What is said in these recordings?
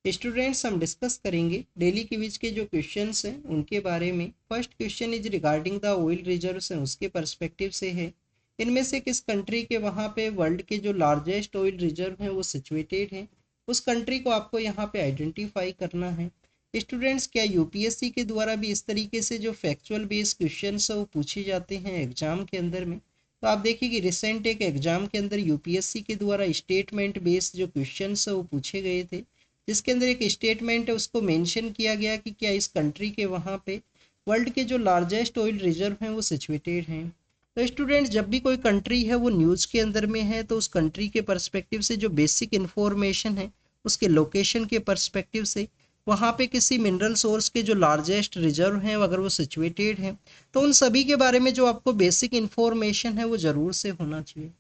Students हम discuss करेंगे daily quiz के जो क्वेश्चंस हैं उनके बारे में। First question is regarding the oil reserves हैं, उसके पर्सपेक्टिव से है। इनमें से किस कंट्री के वहाँ पे वर्ल्ड के जो लार्जेस्ट ऑयल रिजर्व हैं वो सिचुएटेड हैं, उस कंट्री को आपको यहाँ पे आइडेंटिफाई करना है। स्टूडेंट्स, क्या यूपीएससी के द्वारा भी इस तरीके से जो फैक्चुअल बेस्ड क्वेश्चन है वो पूछे जाते हैं एग्जाम के अंदर में? तो आप देखिए कि रिसेंट एक एग्जाम के अंदर यूपीएससी के द्वारा स्टेटमेंट बेस्ड जो क्वेश्चन है वो पूछे गए थे, जिसके अंदर एक स्टेटमेंट है उसको मेंशन किया गया कि क्या इस कंट्री के वहाँ पे वर्ल्ड के जो लार्जेस्ट ऑयल रिजर्व हैं वो सिचुएटेड हैं। तो स्टूडेंट्स, जब भी कोई कंट्री है वो न्यूज़ के अंदर में है तो उस कंट्री के पर्सपेक्टिव से जो बेसिक इन्फॉर्मेशन है उसके लोकेशन के पर्सपेक्टिव से वहाँ पे किसी मिनरल सोर्स के जो लार्जेस्ट रिजर्व हैं अगर वो सिचुएटेड हैं तो उन सभी के बारे में जो आपको बेसिक इन्फॉर्मेशन है वो ज़रूर से होना चाहिए।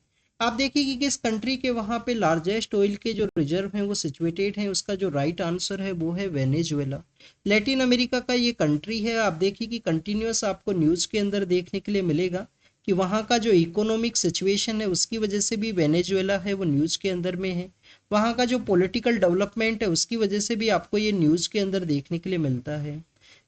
आप देखिए कि किस कंट्री के वहाँ पे लार्जेस्ट ऑयल के जो रिजर्व हैं वो सिचुएटेड हैं, उसका जो राइट आंसर है वो है वेनेजुएला। लैटिन अमेरिका का ये कंट्री है। आप देखिए कि कंटिन्यूस आपको न्यूज़ के अंदर देखने के लिए मिलेगा कि वहाँ का जो इकोनॉमिक सिचुएशन है उसकी वजह से भी वेनेजुएला है वो न्यूज़ के अंदर में है। वहाँ का जो पॉलिटिकल डेवलपमेंट है उसकी वजह से भी आपको ये न्यूज़ के अंदर देखने के लिए मिलता है।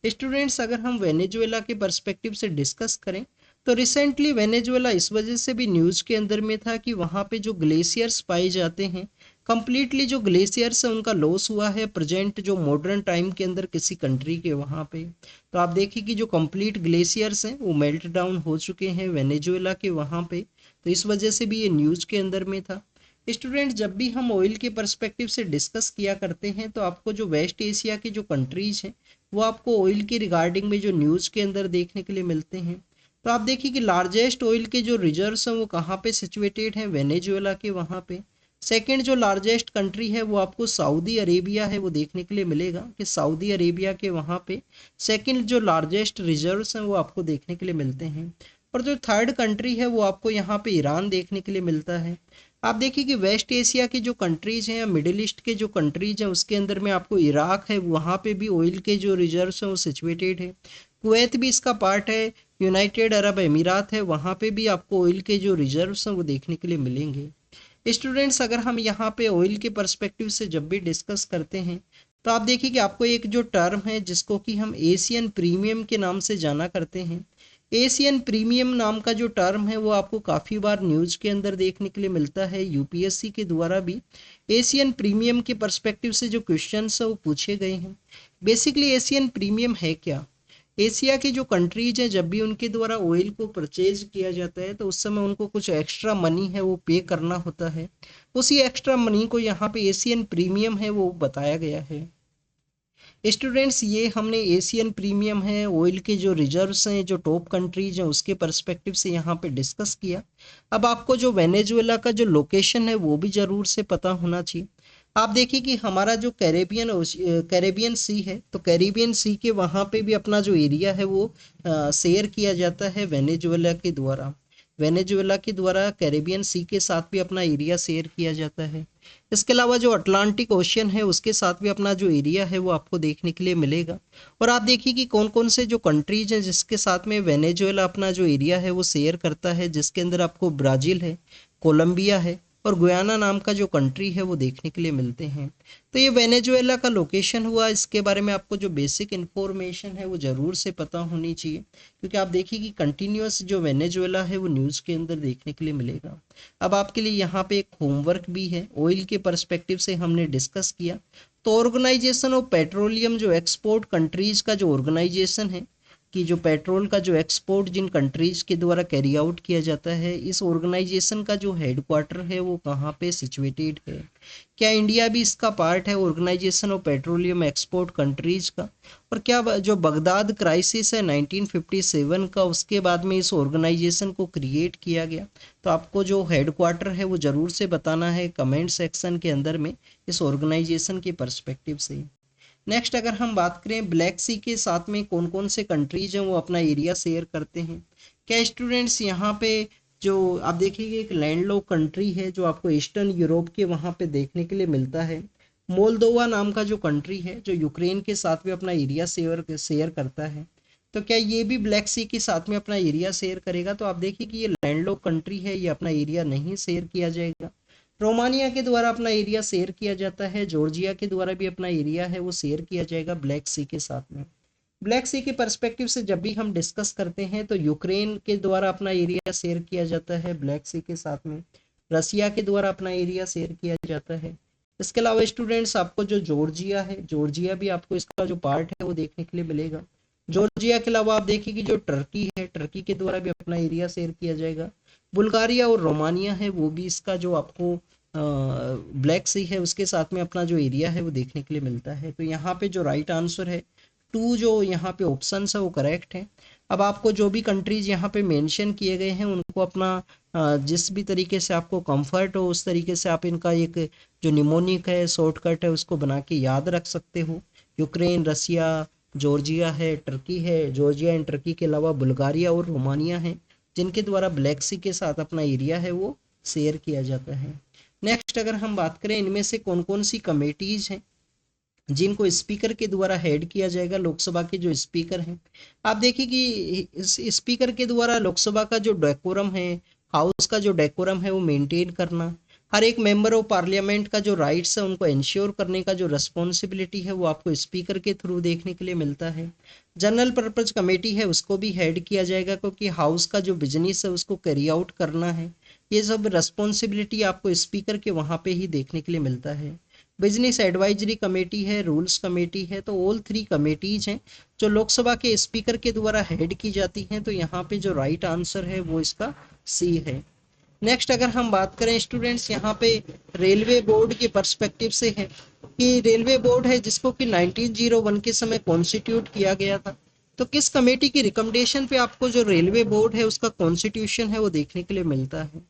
स्टूडेंट्स, अगर हम वेनेजुएला के पर्सपेक्टिव से डिस्कस करें तो रिसेंटली वेनेजुएला इस वजह से भी न्यूज़ के अंदर में था कि वहाँ पे जो ग्लेशियर्स पाए जाते हैं, कंप्लीटली जो ग्लेशियर्स है उनका लॉस हुआ है प्रेजेंट जो मॉडर्न टाइम के अंदर किसी कंट्री के वहाँ पे। तो आप देखिए कि जो कंप्लीट ग्लेशियर्स हैं वो मेल्ट डाउन हो चुके हैं वेनेजुएला के वहाँ पे, तो इस वजह से भी ये न्यूज़ के अंदर में था। स्टूडेंट, जब भी हम ऑयल के पर्सपेक्टिव से डिस्कस किया करते हैं तो आपको जो वेस्ट एशिया की जो कंट्रीज हैं वो आपको ऑयल के रिगार्डिंग में जो न्यूज़ के अंदर देखने के लिए मिलते हैं। तो आप देखिए कि लार्जेस्ट ऑयल के जो रिजर्व्स हैं वो कहाँ पे सिचुएटेड हैं, वेनेजुएला के वहाँ पे। सेकंड जो लार्जेस्ट कंट्री है वो आपको सऊदी अरेबिया है वो देखने के लिए मिलेगा कि सऊदी अरेबिया के वहाँ पे सेकंड जो लार्जेस्ट रिजर्व्स हैं वो आपको देखने के लिए मिलते हैं। और जो थर्ड कंट्री है वो आपको यहाँ पे ईरान देखने के लिए मिलता है। आप देखिए कि वेस्ट एशिया की जो कंट्रीज हैं या मिडिल ईस्ट के जो कंट्रीज हैं उसके अंदर में आपको इराक है, वहाँ पे भी ऑयल के जो रिजर्व्स हैं वो सिचुएटेड है। कुवैत भी इसका पार्ट है। यूनाइटेड अरब अमीरात है, वहाँ पे भी आपको ऑयल के जो रिजर्व्स हैं वो देखने के लिए मिलेंगे। स्टूडेंट्स, अगर हम यहाँ पे ऑयल के पर्सपेक्टिव से जब भी डिस्कस करते हैं तो आप देखिए कि आपको एक जो टर्म है जिसको कि हम एशियन प्रीमियम के नाम से जाना करते हैं, एशियन प्रीमियम नाम का जो टर्म है वो आपको काफ़ी बार न्यूज़ के अंदर देखने के लिए मिलता है। यूपीएससी के द्वारा भी एशियन प्रीमियम के पर्सपेक्टिव से जो क्वेश्चंस है वो पूछे गए हैं। बेसिकली एशियन प्रीमियम है क्या? एशिया की जो कंट्रीज हैं जब भी उनके द्वारा ऑयल को परचेज किया जाता है तो उस समय उनको कुछ एक्स्ट्रा मनी है वो पे करना होता है। उसी एक्स्ट्रा मनी को यहाँ पे एशियन प्रीमियम है वो बताया गया है। स्टूडेंट्स, ये हमने एशियन प्रीमियम है, ऑयल के जो रिजर्व्स हैं जो टॉप कंट्रीज हैं उसके पर्सपेक्टिव से यहाँ पे डिस्कस किया। अब आपको जो वेनेजुएला का जो लोकेशन है वो भी ज़रूर से पता होना चाहिए। आप देखिए कि हमारा जो कैरेबियन सी है तो कैरेबियन सी के वहाँ पे भी अपना जो एरिया है वो शेयर किया जाता है वेनेजुएला के द्वारा। वेनेजुएला के द्वारा कैरेबियन सी के साथ भी अपना एरिया शेयर किया जाता है। इसके अलावा जो अटलांटिक ओशियन है उसके साथ भी अपना जो एरिया है वो आपको देखने के लिए मिलेगा। और आप देखिए कि कौन कौन से जो कंट्रीज हैं जिसके साथ में वेनेजुएला अपना जो एरिया है वो शेयर करता है, जिसके अंदर आपको ब्राज़ील है, कोलंबिया है और गुयाना नाम का जो कंट्री है वो देखने के लिए मिलते हैं। तो ये वेनेजुएला का लोकेशन हुआ, इसके बारे में आपको जो बेसिक इन्फॉर्मेशन है वो ज़रूर से पता होनी चाहिए, क्योंकि आप देखिए कि कंटिन्यूस जो वेनेजुएला है वो न्यूज़ के अंदर देखने के लिए मिलेगा। अब आपके लिए यहाँ पे एक होमवर्क भी है। ऑयल के पर्सपेक्टिव से हमने डिस्कस किया तो ऑर्गेनाइजेशन ऑफ पेट्रोलियम जो एक्सपोर्ट कंट्रीज का जो ऑर्गेनाइजेशन है कि जो पेट्रोल का जो एक्सपोर्ट जिन कंट्रीज के द्वारा कैरी आउट किया जाता है, इस ऑर्गेनाइजेशन का जो हेडक्वार्टर है वो कहाँ पे सिचुएटेड है? क्या इंडिया भी इसका पार्ट है organisation of petroleum export countries का? और क्या जो बगदाद क्राइसिस है 1957 का, उसके बाद में इस ऑर्गेनाइजेशन को क्रिएट किया गया? तो आपको जो हेडक्वार्टर है वो ज़रूर से बताना है कमेंट सेक्शन के अंदर में इस ऑर्गेनाइजेशन के पर्सपेक्टिव से। नेक्स्ट, अगर हम बात करें ब्लैक सी के साथ में कौन कौन से कंट्रीज हैं वो अपना एरिया शेयर करते हैं। क्या स्टूडेंट्स, यहाँ पे जो आप देखिए एक लैंडलॉक कंट्री है जो आपको ईस्टर्न यूरोप के वहाँ पे देखने के लिए मिलता है। मोल्दोवा नाम का जो कंट्री है जो यूक्रेन के साथ में अपना एरिया शेयर शेयर करता है। तो क्या ये भी ब्लैक सी के साथ में अपना एरिया शेयर करेगा? तो आप देखिए कि ये लैंडलॉक कंट्री है, ये अपना एरिया नहीं शेयर किया जाएगा। रोमानिया के द्वारा अपना एरिया शेयर किया जाता है, जॉर्जिया के द्वारा भी अपना एरिया है वो शेयर किया जाएगा ब्लैक सी के साथ में। ब्लैक सी के पर्सपेक्टिव से जब भी हम डिस्कस करते हैं तो यूक्रेन के द्वारा अपना एरिया शेयर किया जाता है ब्लैक सी के साथ में, रसिया के द्वारा अपना एरिया शेयर किया जाता है। इसके अलावा स्टूडेंट्स आपको जो जॉर्जिया है, जॉर्जिया भी आपको इसका जो पार्ट है वो देखने के लिए मिलेगा। जॉर्जिया के अलावा आप देखिए कि जो टर्की है, टर्की के द्वारा भी अपना एरिया शेयर किया जाएगा। बुल्गारिया और रोमानिया है वो भी इसका जो आपको ब्लैक सी है उसके साथ में अपना जो एरिया है वो देखने के लिए मिलता है। तो यहाँ पे जो राइट आंसर है टू, जो यहाँ पे ऑप्शन है वो करेक्ट है। अब आपको जो भी कंट्रीज यहाँ पे मेंशन किए गए हैं उनको अपना जिस भी तरीके से आपको कंफर्ट हो उस तरीके से आप इनका एक जो निमोनिक है, शॉर्टकट है, उसको बना के याद रख सकते हो। यूक्रेन, रसिया, जॉर्जिया है, टर्की है, जॉर्जिया एंड टर्की के अलावा बुल्गारिया और रोमानिया है जिनके द्वारा ब्लैक सी के साथ अपना एरिया है वो शेयर किया जाता है। नेक्स्ट अगर हम बात करें इनमें से कौन कौन सी कमेटीज हैं जिनको स्पीकर के द्वारा हेड किया जाएगा, लोकसभा के जो स्पीकर हैं, आप देखिए कि इस स्पीकर के द्वारा लोकसभा का जो डेकोरम है, हाउस का जो डेकोरम है वो मेंटेन करना, हर एक मेंबर ऑफ पार्लियामेंट का जो राइट्स है उनको इंश्योर करने का जो रिस्पॉन्सिबिलिटी है वो आपको स्पीकर के थ्रू देखने के लिए मिलता है। जनरल पर्पज कमेटी है उसको भी हेड किया जाएगा क्योंकि हाउस का जो बिजनेस है उसको कैरी आउट करना है। ये सब रिस्पॉन्सिबिलिटी आपको स्पीकर के वहाँ पे ही देखने के लिए मिलता है। बिजनेस एडवाइजरी कमेटी है, रूल्स कमेटी है, तो ऑल थ्री कमेटीज हैं जो लोकसभा के स्पीकर के द्वारा हेड की जाती हैं। तो यहाँ पे जो राइट आंसर है वो इसका सी है। नेक्स्ट अगर हम बात करें स्टूडेंट्स यहाँ पे रेलवे बोर्ड के पर्सपेक्टिव से है कि रेलवे बोर्ड है जिसको कि 1901 के समय कॉन्स्टिट्यूट किया गया था। तो किस कमेटी की रिकमेंडेशन पे आपको जो रेलवे बोर्ड है उसका कॉन्स्टिट्यूशन है वो देखने के लिए मिलता है।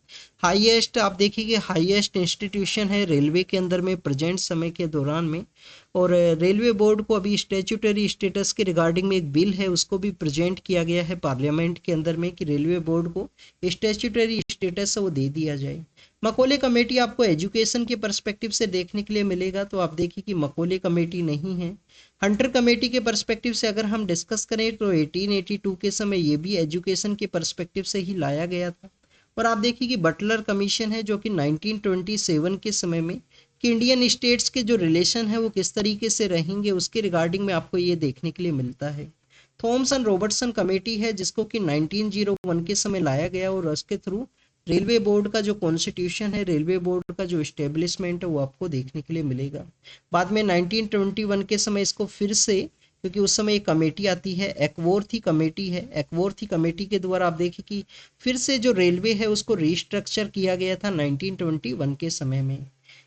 हाईएस्ट आप देखिए हाईएस्ट इंस्टीट्यूशन है रेलवे के अंदर में प्रेजेंट समय के दौरान में, और रेलवे बोर्ड को अभी स्टेचुटरी स्टेटस के रिगार्डिंग में एक बिल है उसको भी प्रेजेंट किया गया है पार्लियामेंट के अंदर में कि रेलवे बोर्ड को स्टेचुटरी स्टेटस वो दे दिया जाए। मकोले कमेटी आपको एजुकेशन के पर्सपेक्टिव से देखने के लिए मिलेगा, तो आप देखिए कि मकोले कमेटी नहीं है। हंटर कमेटी के पर्सपेक्टिव से अगर हम डिस्कस करें तो 1882 के समय ये भी एजुकेशन के पर्सपेक्टिव से ही लाया गया था। और आप देखिए कि बटलर कमीशन है जो कि 1927 के समय में कि इंडियन स्टेट्स के जो रिलेशन है वो किस तरीके से रहेंगे उसके रिगार्डिंग में आपको ये देखने के लिए मिलता है। थॉमसन रॉबर्टसन कमेटी है जिसको कि 1901 के समय लाया गया और उसके थ्रू रेलवे बोर्ड का जो कॉन्स्टिट्यूशन है, रेलवे बोर्ड का जो इस्टेब्लिशमेंट है वो आपको देखने के लिए मिलेगा। बाद में 1921 के समय इसको फिर से, क्योंकि उस समय एक कमेटी आती है एक्वर्थी कमेटी है, एक्वर्थी कमेटी के द्वारा आप देखिए कि फिर से जो रेलवे है उसको रिस्ट्रक्चर किया गया था 1921 के समय में।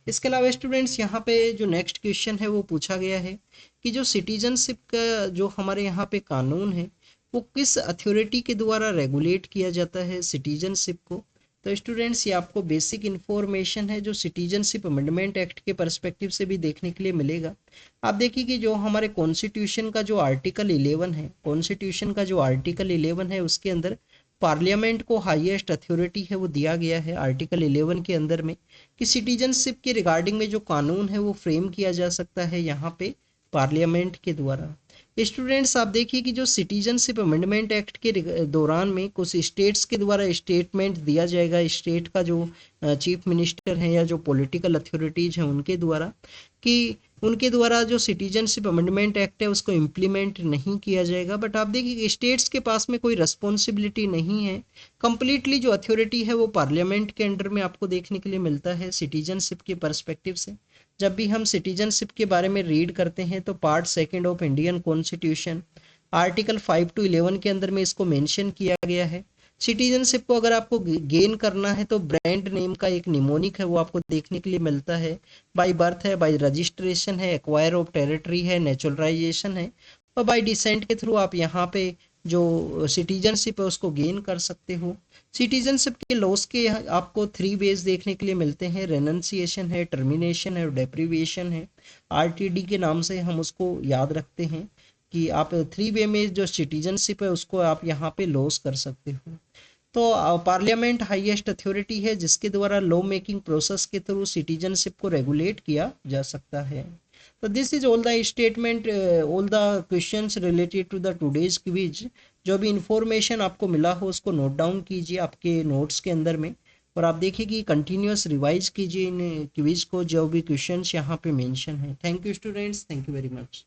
इसके अलावा स्टूडेंट्स यहाँ पे जो नेक्स्ट क्वेश्चन है वो पूछा गया है कि जो सिटीजनशिप का जो हमारे यहाँ पे कानून है वो किस अथॉरिटी के द्वारा रेगुलेट किया जाता है सिटीजनशिप को। तो स्टूडेंट्स ये आपको बेसिक इन्फॉर्मेशन है जो सिटीजनशिप अमेंडमेंट एक्ट के पर्सपेक्टिव से भी देखने के लिए मिलेगा। आप देखिए कि जो हमारे कॉन्स्टिट्यूशन का जो आर्टिकल 11 है, कॉन्स्टिट्यूशन का जो आर्टिकल 11 है उसके अंदर पार्लियामेंट को हाईएस्ट अथॉरिटी है वो दिया गया है आर्टिकल 11 के अंदर में कि सिटीजनशिप के रिगार्डिंग में जो कानून है वो फ्रेम किया जा सकता है यहाँ पे पार्लियामेंट के द्वारा। स्टूडेंट्स आप देखिए कि जो सिटीजनशिप अमेंडमेंट एक्ट के दौरान में कुछ स्टेट्स के द्वारा स्टेटमेंट दिया जाएगा, स्टेट का जो चीफ मिनिस्टर है या जो पॉलिटिकल अथॉरिटीज हैं उनके द्वारा, कि उनके द्वारा जो सिटीजनशिप अमेंडमेंट एक्ट है उसको इम्प्लीमेंट नहीं किया जाएगा। बट आप देखिए स्टेट्स के पास में कोई रिस्पॉन्सिबिलिटी नहीं है, कंप्लीटली जो अथॉरिटी है वो पार्लियामेंट के अंडर में आपको देखने के लिए मिलता है सिटीजनशिप के पर्सपेक्टिव से। जब भी हम सिटीजनशिप के बारे में रीड करते हैं तो part 2 of Indian constitution article 5 to 11 के अंदर में इसको मेंशन किया गया है। सिटीजनशिप को अगर आपको गेन करना है तो ब्रांड नेम का एक निमोनिक है वो आपको देखने के लिए मिलता है, बाय बर्थ है, बाय रजिस्ट्रेशन है, एक्वायर ऑफ टेरिटरी है, नेचुरलाइजेशन है, और बाय डिसेंट के थ्रू आप यहाँ पे जो सिटीजनशिप है उसको गेन कर सकते हो। सिटीजनशिप के लॉस के आपको 3 वेज देखने के लिए मिलते हैं, रेनंसिएशन है, टर्मिनेशन है और डेप्रीविएशन है। आरटीडी के नाम से हम उसको याद रखते हैं कि आप 3 वे में जो सिटीजनशिप है उसको आप यहाँ पे लॉस कर सकते हो। तो पार्लियामेंट हाईएस्ट अथॉरिटी है जिसके द्वारा लॉ मेकिंग प्रोसेस के थ्रू सिटीजनशिप को रेगुलेट किया जा सकता है। तो this is all the statement, all the questions related to the today's quiz. जो भी इंफॉर्मेशन आपको मिला हो उसको नोट डाउन कीजिए आपके नोट्स के अंदर में। और आप देखिए कि कंटिन्यूअस रिवाइज कीजिए इन क्विज को, जो भी क्वेश्चंस यहाँ पे मेंशन है। Thank you students, thank you very much.